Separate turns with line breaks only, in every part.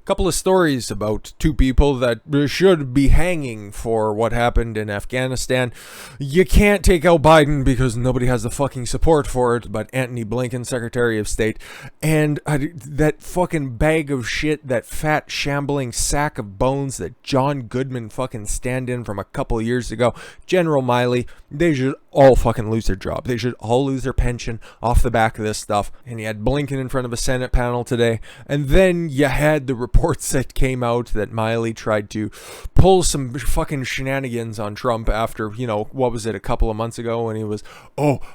Couple of stories about two people that should be hanging for what happened in Afghanistan. You can't take out Biden because nobody has the fucking support for it, but Antony Blinken, Secretary of State, and that fucking bag of shit, that fat shambling sack of bones that John Goodman fucking stand in from a couple of years ago, General Milley, they should all fucking lose their job. They should all lose their pension off the back of this stuff. And you had Blinken in front of a Senate panel today, and then you had the reports that came out that Milley tried to pull some fucking shenanigans on Trump after, what was it, a couple of months ago when he was,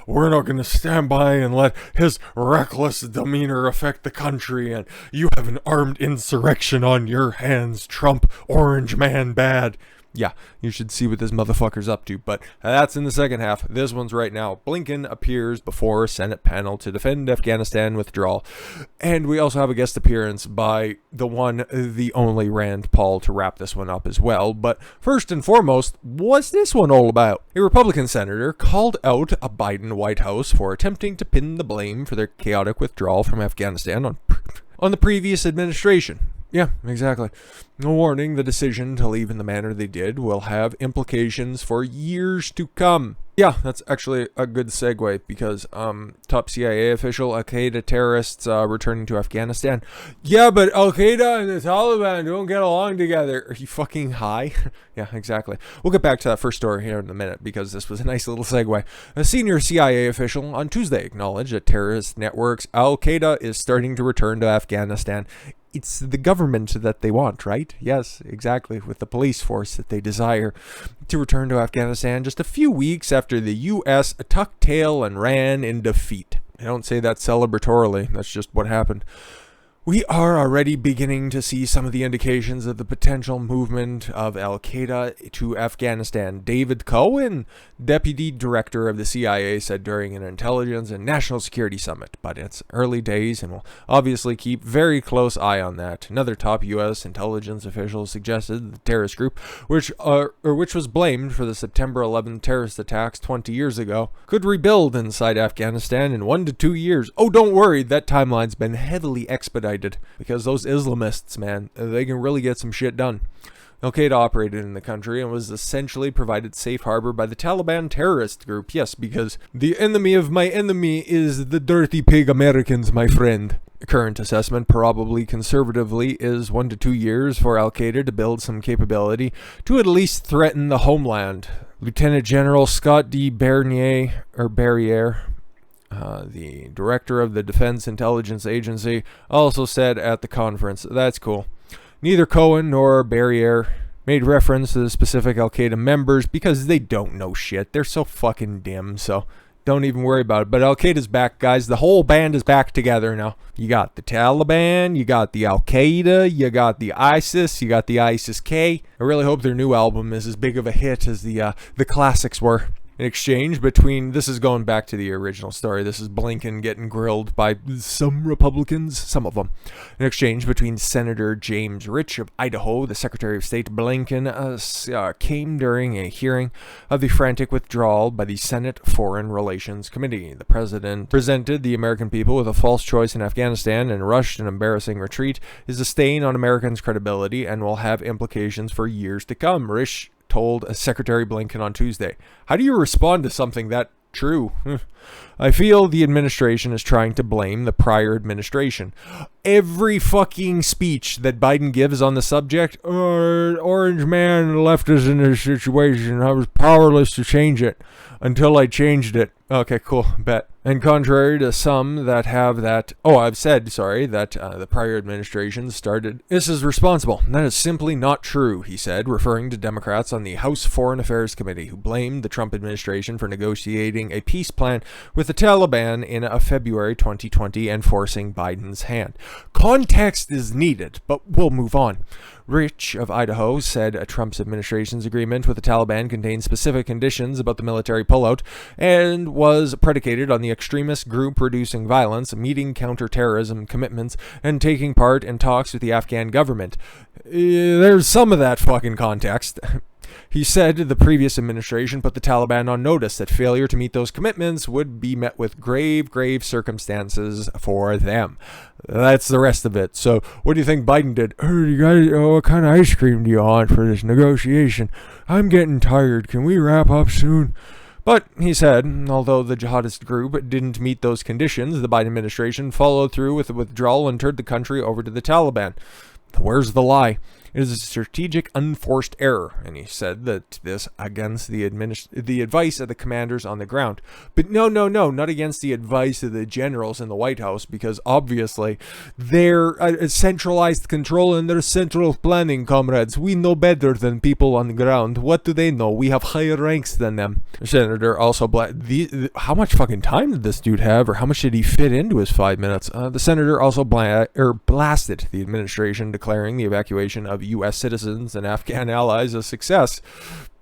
we're not going to stand by and let his reckless demeanor affect the country, and you have an armed insurrection on your hands, Trump, orange man bad. Yeah, you should see what this motherfucker's up to, but that's in the second half. This one's right now. Blinken appears before a Senate panel to defend Afghanistan withdrawal. And we also have a guest appearance by the one, the only Rand Paul to wrap this one up as well. But first and foremost, what's this one all about? A Republican senator called out a Biden White House for attempting to pin the blame for their chaotic withdrawal from Afghanistan on the previous administration. Yeah, exactly. A warning, the decision to leave in the manner they did will have implications for years to come. Yeah, that's actually a good segue because top CIA official, al-Qaeda terrorists returning to Afghanistan. Yeah, but al-Qaeda and the Taliban don't get along together. Are you fucking high? Yeah, exactly. We'll get back to that first story here in a minute because this was a nice little segue. A senior CIA official on Tuesday acknowledged that terrorist networks al-Qaeda is starting to return to Afghanistan. It's the government that they want, right? Yes, exactly, with the police force that they desire to return to Afghanistan just a few weeks after the U.S. tucked tail and ran in defeat. I don't say that celebratorily, that's just what happened. We are already beginning to see some of the indications of the potential movement of al-Qaeda to Afghanistan. David Cohen, deputy director of the CIA, said during an intelligence and national security summit. But it's early days and we'll obviously keep very close eye on that. Another top U.S. intelligence official suggested the terrorist group, which was blamed for the September 11th terrorist attacks 20 years ago, could rebuild inside Afghanistan in 1 to 2 years. Oh, don't worry, that timeline's been heavily expedited. Because those Islamists, man, they can really get some shit done. Al-Qaeda operated in the country and was essentially provided safe harbor by the Taliban terrorist group. Yes, because the enemy of my enemy is the dirty pig Americans, my friend. Current assessment, probably conservatively, is 1 to 2 years for al-Qaeda to build some capability to at least threaten the homeland. Lieutenant General Scott D. Bernier, the director of the Defense Intelligence Agency, also said at the conference, that's cool. Neither Cohen nor Bernier made reference to the specific al-Qaeda members because they don't know shit. They're so fucking dim, so don't even worry about it. But al-Qaeda's back, guys. The whole band is back together now. You got the Taliban, you got the al-Qaeda, you got the ISIS, you got the ISIS-K. I really hope their new album is as big of a hit as the classics were. An exchange between, this is going back to the original story, this is Blinken getting grilled by some Republicans, some of them. An exchange between Senator James Risch of Idaho, the Secretary of State Blinken, came during a hearing of the frantic withdrawal by the Senate Foreign Relations Committee. The president presented the American people with a false choice in Afghanistan, and rushed and embarrassing retreat is a stain on Americans' credibility and will have implications for years to come, Risch told Secretary Blinken on Tuesday. How do you respond to something that true? I feel the administration is trying to blame the prior administration. Every fucking speech that Biden gives on the subject, orange man left us in this situation. I was powerless to change it until I changed it. Okay, cool, bet. And contrary to some that have that, that the prior administration started, this is responsible. That is simply not true, he said, referring to Democrats on the House Foreign Affairs Committee who blamed the Trump administration for negotiating a peace plan with the Taliban in February 2020 and forcing Biden's hand. Context is needed, but we'll move on. Risch of Idaho said Trump's administration's agreement with the Taliban contained specific conditions about the military pullout and was predicated on the extremist group reducing violence, meeting counterterrorism commitments, and taking part in talks with the Afghan government. There's some of that fucking context. He said the previous administration put the Taliban on notice that failure to meet those commitments would be met with grave, grave circumstances for them. That's the rest of it. So what do you think Biden did? You guys, what kind of ice cream do you want for this negotiation? I'm getting tired. Can we wrap up soon? But he said, although the jihadist group didn't meet those conditions, the Biden administration followed through with the withdrawal and turned the country over to the Taliban. Where's the lie? It is a strategic, unforced error, and he said that this against the advice of the commanders on the ground. But no, not against the advice of the generals in the White House, because obviously they're centralized control and they're central planning, comrades. We know better than people on the ground. What do they know? We have higher ranks than them. The senator also how much fucking time did this dude have, or how much did he fit into his 5 minutes? The senator also blasted the administration, declaring the evacuation of U.S. citizens and Afghan allies a success.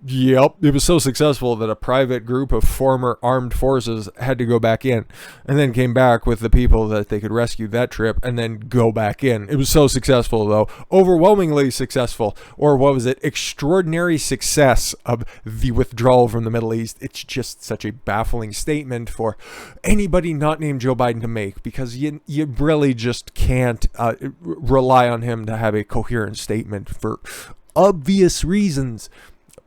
Yep, it was so successful that a private group of former armed forces had to go back in and then came back with the people that they could rescue that trip and then go back in. It was so successful, though. Overwhelmingly successful. Or what was it? Extraordinary success of the withdrawal from the Middle East. It's just such a baffling statement for anybody not named Joe Biden to make, because you really just can't rely on him to have a coherent statement for obvious reasons.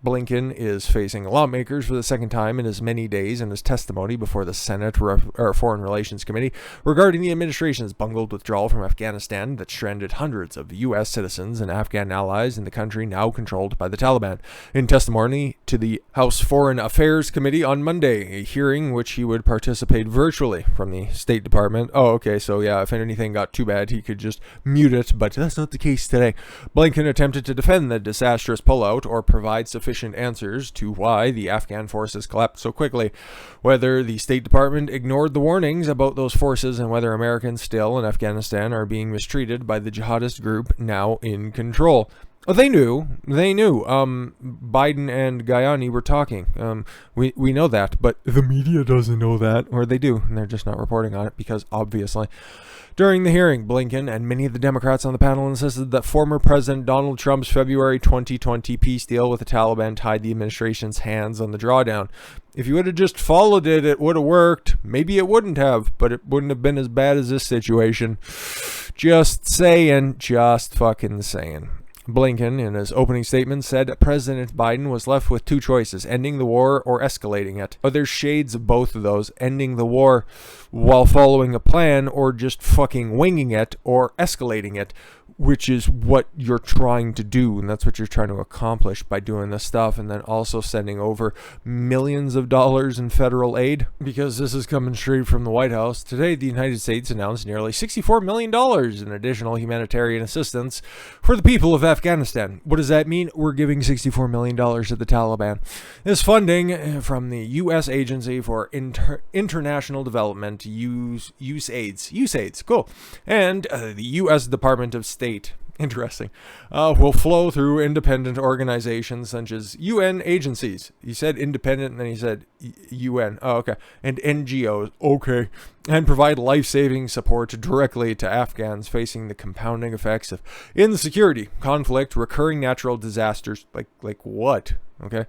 Blinken is facing lawmakers for the second time in as many days in his testimony before the Senate Foreign Relations Committee regarding the administration's bungled withdrawal from Afghanistan that stranded hundreds of U.S. citizens and Afghan allies in the country now controlled by the Taliban. In testimony to the House Foreign Affairs Committee on Monday, a hearing which he would participate virtually from the State Department. Oh, okay, so yeah, if anything got too bad, he could just mute it, but that's not the case today. Blinken attempted to defend the disastrous pullout or provide sufficient answers to why the Afghan forces collapsed so quickly, whether the State Department ignored the warnings about those forces, and whether Americans still in Afghanistan are being mistreated by the jihadist group now in control. Oh, they knew. Biden and Guyani were talking. We know that, but the media doesn't know that, or they do, and they're just not reporting on it because obviously. During the hearing, Blinken and many of the Democrats on the panel insisted that former President Donald Trump's February 2020 peace deal with the Taliban tied the administration's hands on the drawdown. If you would have just followed it, it would have worked. Maybe it wouldn't have, but it wouldn't have been as bad as this situation. Just saying, just fucking saying. Blinken, in his opening statement, said President Biden was left with two choices: ending the war or escalating it. But there's shades of both of those: ending the war while following a plan, or just fucking winging it, or escalating it, which is what you're trying to do, and that's what you're trying to accomplish by doing this stuff, and then also sending over millions of dollars in federal aid, because this is coming straight from the White House. Today, the United States announced nearly $64 million in additional humanitarian assistance for the people of Afghanistan. What does that mean? We're giving $64 million to the Taliban. This funding from the U.S. Agency for International Development, USAID, cool, and the U.S. Department of State, interesting, will flow through independent organizations such as UN agencies. He said independent, and then he said UN. Oh, okay. And NGOs. Okay. And provide life-saving support directly to Afghans facing the compounding effects of insecurity, conflict, recurring natural disasters. Like what? Okay.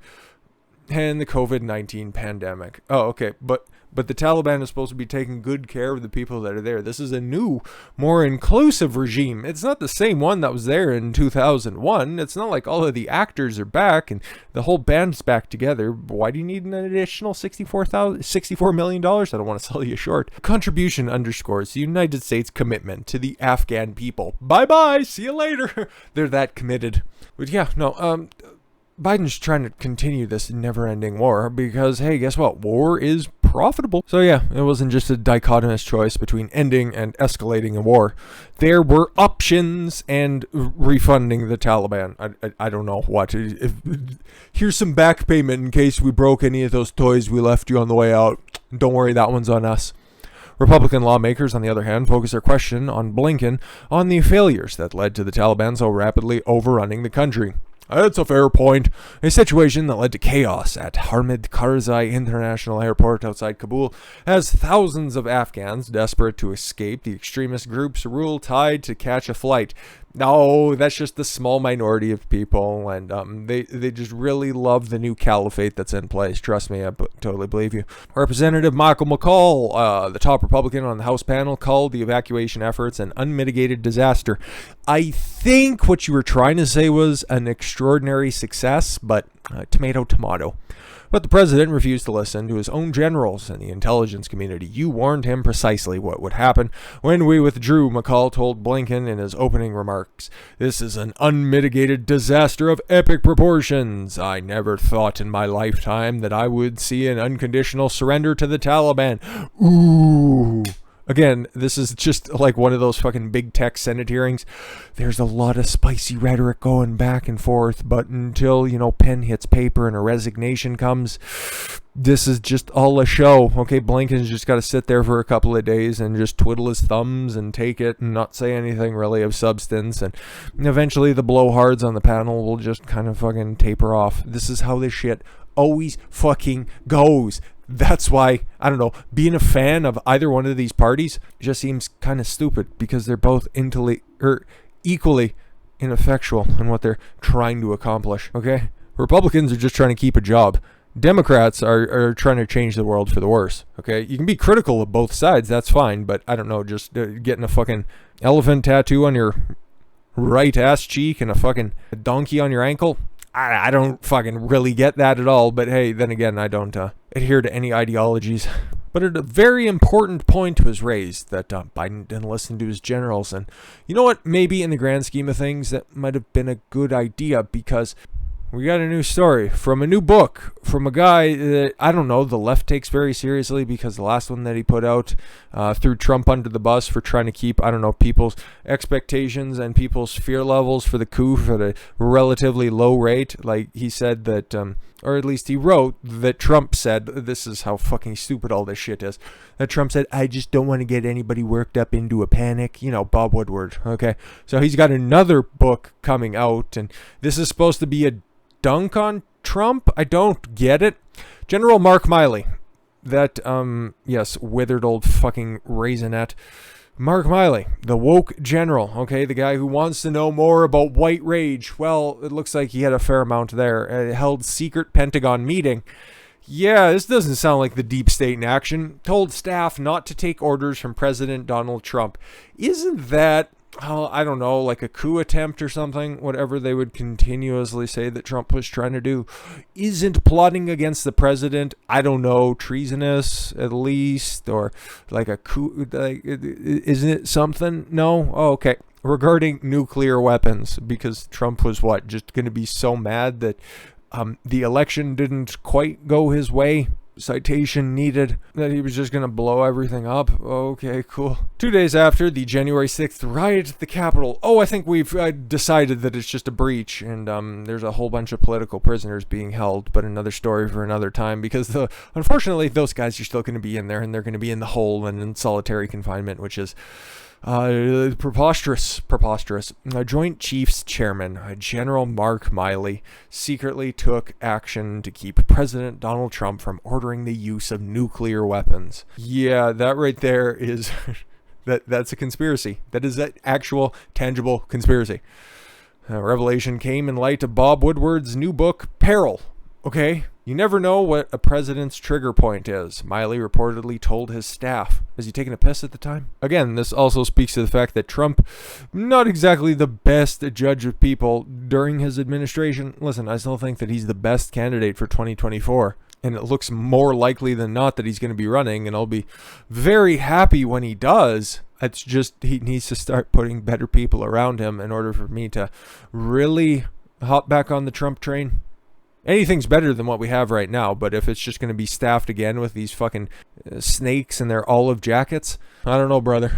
And the COVID-19 pandemic. Oh, okay. But the Taliban is supposed to be taking good care of the people that are there. This is a new, more inclusive regime. It's not the same one that was there in 2001. It's not like all of the actors are back and the whole band's back together. Why do you need an additional $64 million? I don't want to sell you short. Contribution underscores the United States commitment to the Afghan people. Bye-bye. See you later. They're that committed. But yeah, no, Biden's trying to continue this never-ending war because, hey, guess what? War is profitable. So yeah, it wasn't just a dichotomous choice between ending and escalating a war. There were options, and refunding the Taliban. I don't know what. Here's some back payment in case we broke any of those toys we left you on the way out. Don't worry, that one's on us. Republican lawmakers, on the other hand, focus their question on Blinken on the failures that led to the Taliban so rapidly overrunning the country. That's a fair point. A situation that led to chaos at Hamid Karzai International Airport outside Kabul, as thousands of Afghans desperate to escape the extremist group's rule tied to catch a flight. No, that's just the small minority of people, and they just really love the new caliphate that's in place. Trust me, I totally believe you. Representative Michael McCall, the top Republican on the House panel, called the evacuation efforts an unmitigated disaster. I think what you were trying to say was an extraordinary success, but tomato, tomato. But the president refused to listen to his own generals and the intelligence community. You warned him precisely what would happen when we withdrew, McCall told Blinken in his opening remarks. This is an unmitigated disaster of epic proportions. I never thought in my lifetime that I would see an unconditional surrender to the Taliban. Ooh. Again, this is just like one of those fucking big tech Senate hearings. There's a lot of spicy rhetoric going back and forth, but until, pen hits paper and a resignation comes, this is just all a show. Okay, Blinken's just got to sit there for a couple of days and just twiddle his thumbs and take it and not say anything really of substance. And eventually the blowhards on the panel will just kind of fucking taper off. This is how this shit always fucking goes. That's why, I don't know, being a fan of either one of these parties just seems kind of stupid, because they're both equally ineffectual in what they're trying to accomplish, okay? Republicans are just trying to keep a job. Democrats are trying to change the world for the worse, okay? You can be critical of both sides, that's fine, but I don't know, just getting a fucking elephant tattoo on your right ass cheek and a fucking donkey on your ankle, I don't fucking really get that at all. But hey, then again, I don't adhere to any ideologies. But a very important point was raised, that Biden didn't listen to his generals. And you know what? Maybe in the grand scheme of things, that might have been a good idea, because we got a new story from a new book from a guy that, I don't know, the left takes very seriously, because the last one that he put out threw Trump under the bus for trying to keep, I don't know, people's expectations and people's fear levels for the coup at a relatively low rate. Like he said that, or at least he wrote that Trump said, this is how fucking stupid all this shit is, that Trump said, I just don't want to get anybody worked up into a panic. Bob Woodward, okay? So he's got another book coming out, and this is supposed to be a dunk on Trump? I don't get it. General Mark Milley, that, yes, withered old fucking raisinette. Mark Milley, the woke general, okay, the guy who wants to know more about white rage. Well, it looks like he had a fair amount there. Held secret Pentagon meeting. Yeah, this doesn't sound like the deep state in action. Told staff not to take orders from President Donald Trump. Isn't that, I don't know, like a coup attempt or something? Whatever they would continuously say that Trump was trying to do. Isn't plotting against the president, I don't know, treasonous at least? Or like a coup, like, isn't it something? No? Oh, okay. Regarding nuclear weapons, because Trump was just going to be so mad that the election didn't quite go his way. Citation needed, that he was just going to blow everything up. Okay, cool. 2 days after the January 6th riot at the Capitol. Oh, I think we've decided that it's just a breach, and there's a whole bunch of political prisoners being held, but another story for another time, because unfortunately those guys are still going to be in there, and they're going to be in the hole and in solitary confinement, which is preposterous. Joint Chiefs Chairman General Mark Milley secretly took action to keep President Donald Trump from ordering the use of nuclear weapons. Yeah, that right there is that's a conspiracy. That is an actual tangible conspiracy. Revelation came in light of Bob Woodward's new book, Peril. Okay, you never know what a president's trigger point is, Milley reportedly told his staff. Was he taking a piss at the time? Again, this also speaks to the fact that Trump, not exactly the best judge of people during his administration. Listen, I still think that he's the best candidate for 2024. And it looks more likely than not that he's going to be running, and I'll be very happy when he does. It's just he needs to start putting better people around him in order for me to really hop back on the Trump train. Anything's better than what we have right now, but if it's just going to be staffed again with these fucking snakes in their olive jackets, I don't know, brother.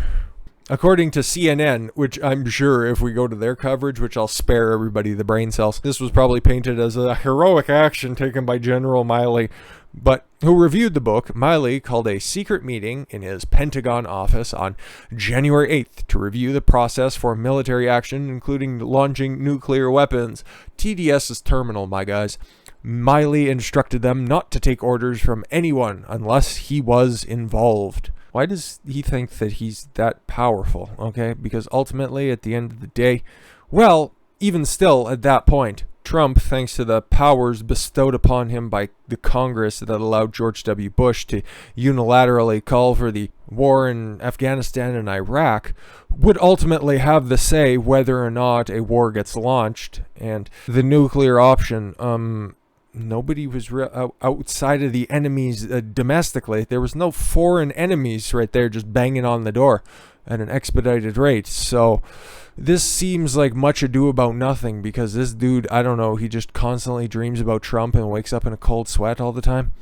According to CNN, which I'm sure if we go to their coverage, which I'll spare everybody the brain cells, this was probably painted as a heroic action taken by General Milley, but who reviewed the book. Milley called a secret meeting in his Pentagon office on January 8th to review the process for military action, including launching nuclear weapons. TDS is terminal, my guys. Milley instructed them not to take orders from anyone unless he was involved. Why does he think that he's that powerful? Okay, because ultimately, at the end of the day, well, even still, at that point, Trump, thanks to the powers bestowed upon him by the Congress that allowed George W. Bush to unilaterally call for the war in Afghanistan and Iraq, would ultimately have the say whether or not a war gets launched. And the nuclear option, nobody was outside of the enemies domestically. There was no foreign enemies right there just banging on the door at an expedited rate. So this seems like much ado about nothing, because this dude, I don't know, he just constantly dreams about Trump and wakes up in a cold sweat all the time.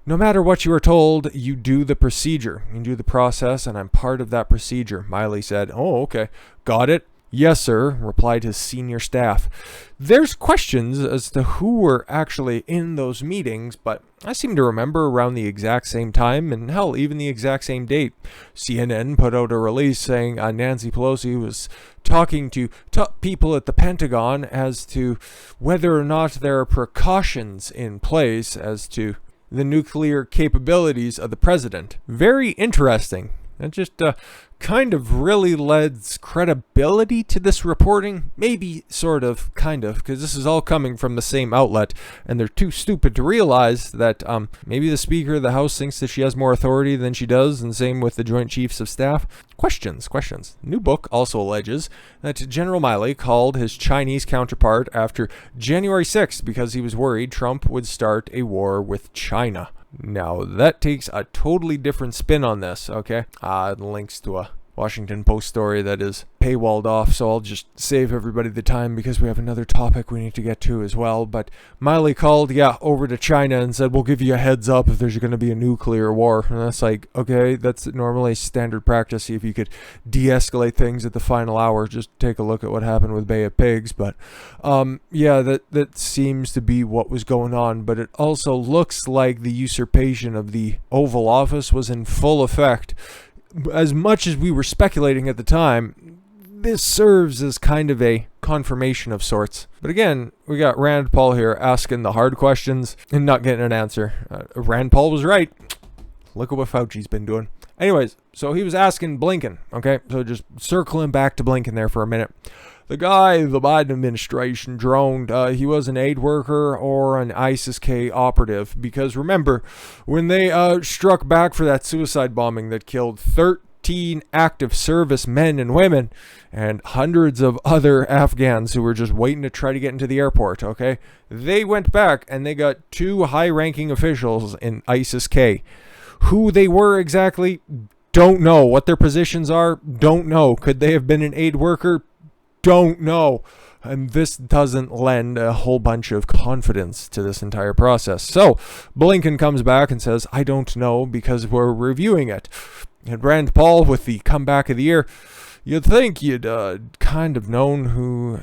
No matter what you are told, you do the procedure. You do the process, and I'm part of that procedure, Milley said. Oh, okay. Got it? Yes, sir, replied his senior staff. There's questions as to who were actually in those meetings, but I seem to remember around the exact same time, and hell, even the exact same date. CNN put out a release saying Nancy Pelosi was talking to people at the Pentagon as to whether or not there are precautions in place as to the nuclear capabilities of the president. Very interesting. That just kind of really lends credibility to this reporting. Maybe, sort of, kind of, because this is all coming from the same outlet, and they're too stupid to realize that maybe the Speaker of the House thinks that she has more authority than she does, and same with the Joint Chiefs of Staff. Questions. New book also alleges that General Milley called his Chinese counterpart after January 6th because he was worried Trump would start a war with China. Now, that takes a totally different spin on this, okay? Links to a Washington Post story that is paywalled off, so I'll just save everybody the time because we have another topic we need to get to as well. But Milley called, over to China and said, we'll give you a heads up if there's going to be a nuclear war. And that's like, okay, that's normally standard practice. See if you could de-escalate things at the final hour. Just take a look at what happened with Bay of Pigs. But that seems to be what was going on. But it also looks like the usurpation of the Oval Office was in full effect. As much as we were speculating at the time, this serves as kind of a confirmation of sorts. But again, we got Rand Paul here asking the hard questions and not getting an answer. Rand Paul was right. Look at what Fauci's been doing. Anyways, so he was asking Blinken, okay? So just circling back to Blinken there for a minute. The guy the Biden administration droned, he was an aid worker or an ISIS-K operative. Because remember, when they struck back for that suicide bombing that killed 13 active service men and women and hundreds of other Afghans who were just waiting to try to get into the airport, okay? They went back and they got 2 high-ranking officials in ISIS-K. Who they were exactly, don't know. What their positions are, don't know. Could they have been an aid worker? Don't know. And this doesn't lend a whole bunch of confidence to this entire process. So Blinken comes back and says, I don't know because we're reviewing it. And Rand Paul, with the comeback of the year, you'd think you'd kind of known who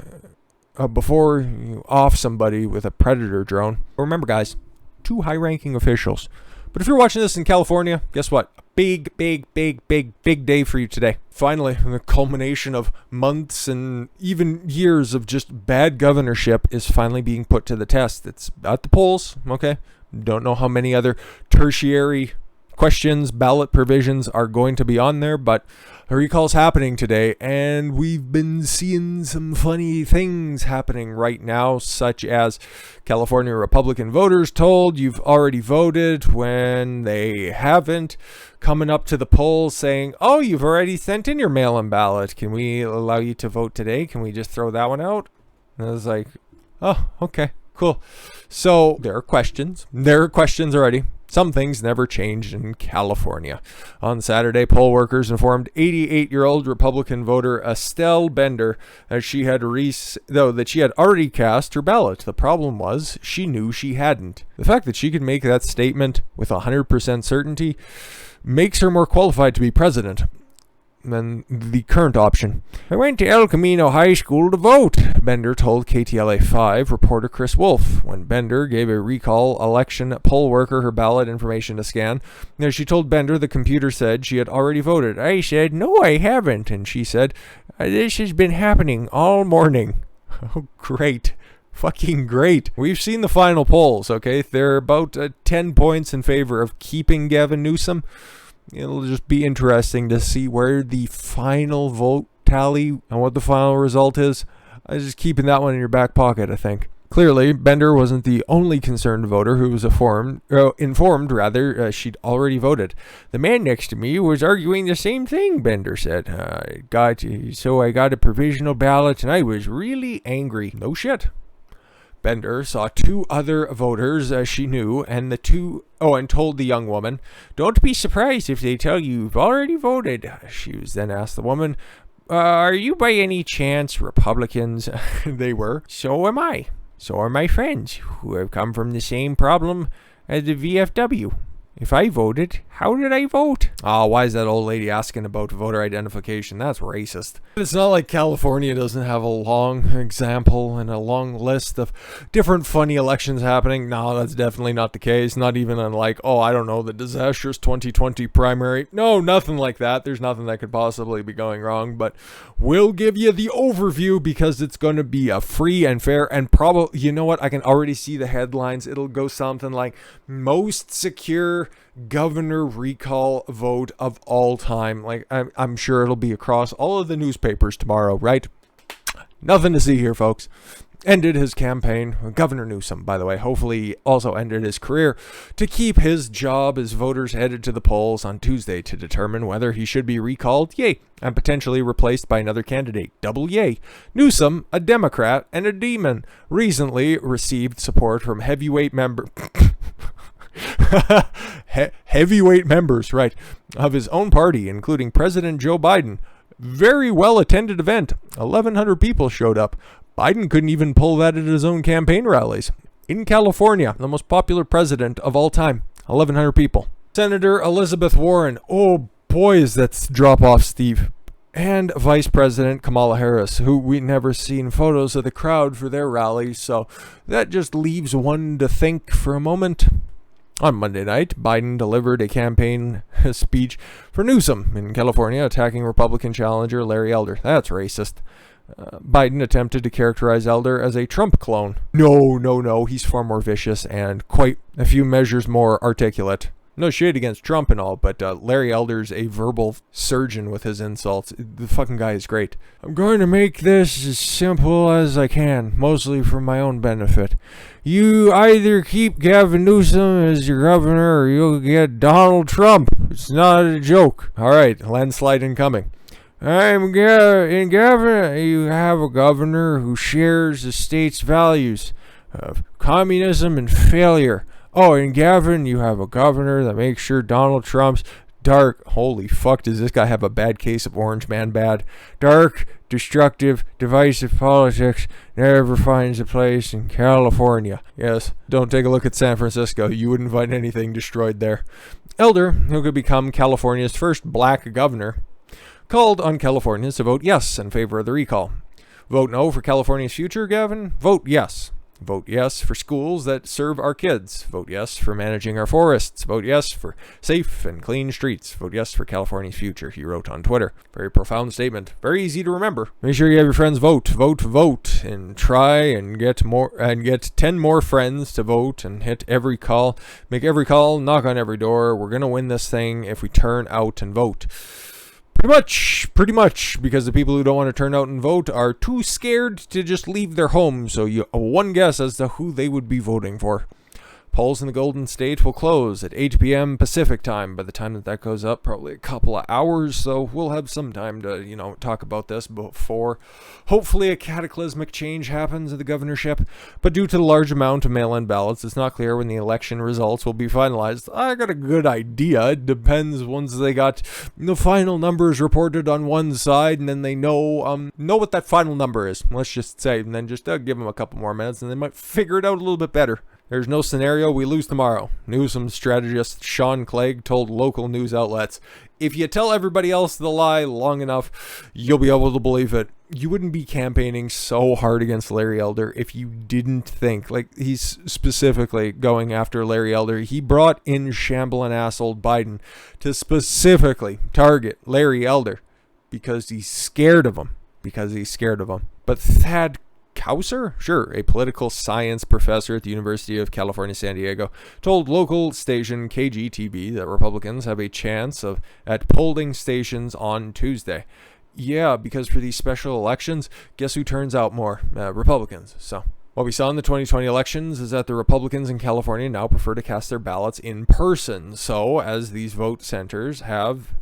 before you off somebody with a Predator drone. Remember, guys, 2 high-ranking officials. But if you're watching this in California, guess what? Big day for you today. Finally, the culmination of months and even years of just bad governorship is finally being put to the test. It's at the polls, okay? Don't know how many other tertiary questions, ballot provisions are going to be on there, but a recall's happening today, and we've been seeing some funny things happening right now, such as California Republican voters told you've already voted when they haven't, coming up to the polls saying, oh, you've already sent in your mail-in ballot. Can we allow you to vote today? Can we just throw that one out? And I was like, oh, okay, cool. So there are questions. There are questions already. Some things never changed in California. On Saturday, poll workers informed 88-year-old Republican voter Estelle Bender that she had already cast her ballot. The problem was she knew she hadn't. The fact that she could make that statement with 100% certainty makes her more qualified to be president than the current option. I went to El Camino High School to vote, Bender told KTLA-5 reporter Chris Wolf when Bender gave a recall election poll worker her ballot information to scan. Now, she told Bender the computer said she had already voted. I said, no, I haven't. And she said, this has been happening all morning. Oh, great. Fucking great. We've seen the final polls, okay? They're about 10 points in favor of keeping Gavin Newsom. It'll just be interesting to see where the final vote tally and what the final result is. I'm just keeping that one in your back pocket, I think. Clearly, Bender wasn't the only concerned voter who was informed, she'd already voted. The man next to me was arguing the same thing, Bender said. I got a provisional ballot and I was really angry. No shit. Bender saw two other voters she knew and told the young woman, "Don't be surprised if they tell you you've already voted." She was then asked the woman, "Are you by any chance Republicans?" They were. "So am I. So are my friends, who have come from the same problem as the VFW. If I voted, how did I vote?" Oh, why is that old lady asking about voter identification? That's racist. It's not like California doesn't have a long example and a long list of different funny elections happening. No, that's definitely not the case. Not even on the disastrous 2020 primary. No, nothing like that. There's nothing that could possibly be going wrong. But we'll give you the overview because it's going to be a free and fair and probably, you know what? I can already see the headlines. It'll go something like most secure governor recall vote of all time. Like, I'm sure it'll be across all of the newspapers tomorrow, right? Nothing to see here, folks. Ended his campaign. Governor Newsom, by the way, hopefully also ended his career to keep his job as voters headed to the polls on Tuesday to determine whether he should be recalled, yay, and potentially replaced by another candidate, double yay. Newsom, a Democrat and a demon, recently received support from heavyweight members, right, of his own party, including President Joe Biden. Very well attended event. 1,100 people showed up. Biden couldn't even pull that at his own campaign rallies. In California, the most popular president of all time. 1,100 people. Senator Elizabeth Warren. Oh boy, is that drop off, Steve. And Vice President Kamala Harris, who we never seen photos of the crowd for their rallies, so that just leaves one to think for a moment. On Monday night, Biden delivered a campaign speech for Newsom in California, attacking Republican challenger Larry Elder. That's racist. Biden attempted to characterize Elder as a Trump clone. No, he's far more vicious and quite a few measures more articulate. No shade against Trump and all, but Larry Elder's a verbal surgeon with his insults. The fucking guy is great. "I'm going to make this as simple as I can, mostly for my own benefit. You either keep Gavin Newsom as your governor or you'll get Donald Trump. It's not a joke." All right, landslide incoming. In Gavin, you have a governor who shares the state's values of communism and failure. Oh, in Gavin, you have a governor that makes sure Donald Trump's dark, holy fuck, does this guy have a bad case of Orange Man bad? Dark, destructive, divisive politics never finds a place in California. Yes, don't take a look at San Francisco. You wouldn't find anything destroyed there. Elder, who could become California's first black governor, called on Californians to vote yes in favor of the recall. Vote no for California's future, Gavin? Vote yes. Vote yes for schools that serve our kids. Vote yes for managing our forests. Vote yes for safe and clean streets. Vote yes for California's future, he wrote on Twitter. Very profound statement. Very easy to remember. Make sure you have your friends vote, and try and get 10 more friends to vote and hit every call. Make every call, knock on every door. We're going to win this thing if we turn out and vote. Pretty much, because the people who don't want to turn out and vote are too scared to just leave their homes, so you one guess as to who they would be voting for. Polls in the Golden State will close at 8 p.m. Pacific time. By the time that goes up, probably a couple of hours, so we'll have some time to, talk about this before hopefully a cataclysmic change happens at the governorship. But due to the large amount of mail-in ballots, it's not clear when the election results will be finalized. I got a good idea. It depends once they got the final numbers reported on one side, and then they know what that final number is. Let's just say, and then just give them a couple more minutes, and they might figure it out a little bit better. There's no scenario we lose tomorrow. Newsom strategist Sean Clegg told local news outlets, "If you tell everybody else the lie long enough, you'll be able to believe it." You wouldn't be campaigning so hard against Larry Elder if you didn't think, he's specifically going after Larry Elder. He brought in shambling ass old Biden to specifically target Larry Elder because he's scared of him. But Thad Kauser, sure, a political science professor at the University of California, San Diego, told local station KGTV that Republicans have a chance at polling stations on Tuesday. Yeah, because for these special elections, guess who turns out more? Republicans. So what we saw in the 2020 elections is that the Republicans in California now prefer to cast their ballots in person. So as these vote centers have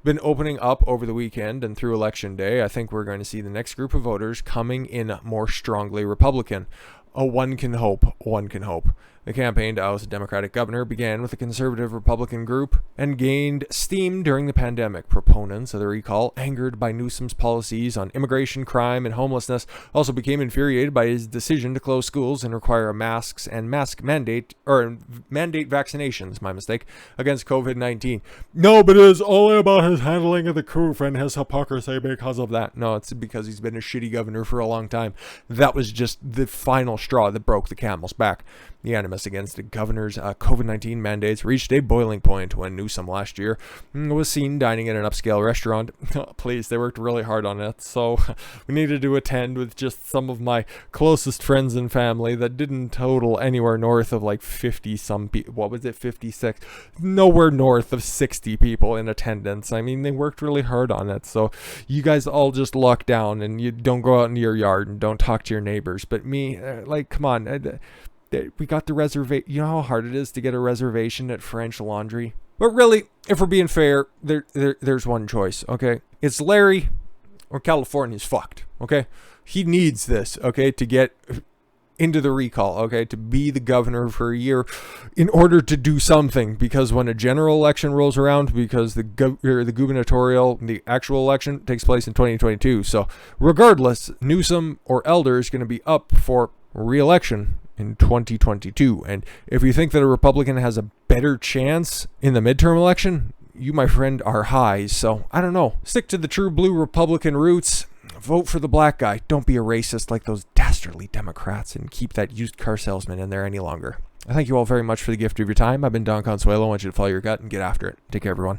been opening up over the weekend and through Election Day, I think we're going to see the next group of voters coming in more strongly Republican. One can hope. One can hope. The campaign to oust a Democratic governor began with a conservative Republican group and gained steam during the pandemic. Proponents of the recall, angered by Newsom's policies on immigration, crime, and homelessness, also became infuriated by his decision to close schools and require masks and mandate vaccinations, against COVID-19. No, but it is only about his handling of the coup and his hypocrisy because of that. No, it's because he's been a shitty governor for a long time. That was just the final straw that broke the camel's back. The animus against the governor's COVID-19 mandates reached a boiling point when Newsom last year was seen dining at an upscale restaurant. Please, they worked really hard on it, so we needed to attend with just some of my closest friends and family that didn't total anywhere north of like 50-some people. What was it, 56? Nowhere north of 60 people in attendance. I mean, they worked really hard on it, so you guys all just lock down and you don't go out into your yard and don't talk to your neighbors. But me, come on. We got the reservation. You know how hard it is to get a reservation at French Laundry? But really, if we're being fair, there's one choice, okay? It's Larry or California's fucked, okay? He needs this, okay, to get into the recall, okay, to be the governor for a year in order to do something. Because when a general election rolls around, because the gubernatorial, the actual election takes place in 2022. So regardless, Newsom or Elder is going to be up for re-election in 2022. And if you think that a Republican has a better chance in the midterm election, you, my friend, are high. So I don't know. Stick to the true blue Republican roots. Vote for the black guy. Don't be a racist like those dastardly Democrats and keep that used car salesman in there any longer. I thank you all very much for the gift of your time. I've been Don Consuelo. I want you to follow your gut and get after it. Take care, everyone.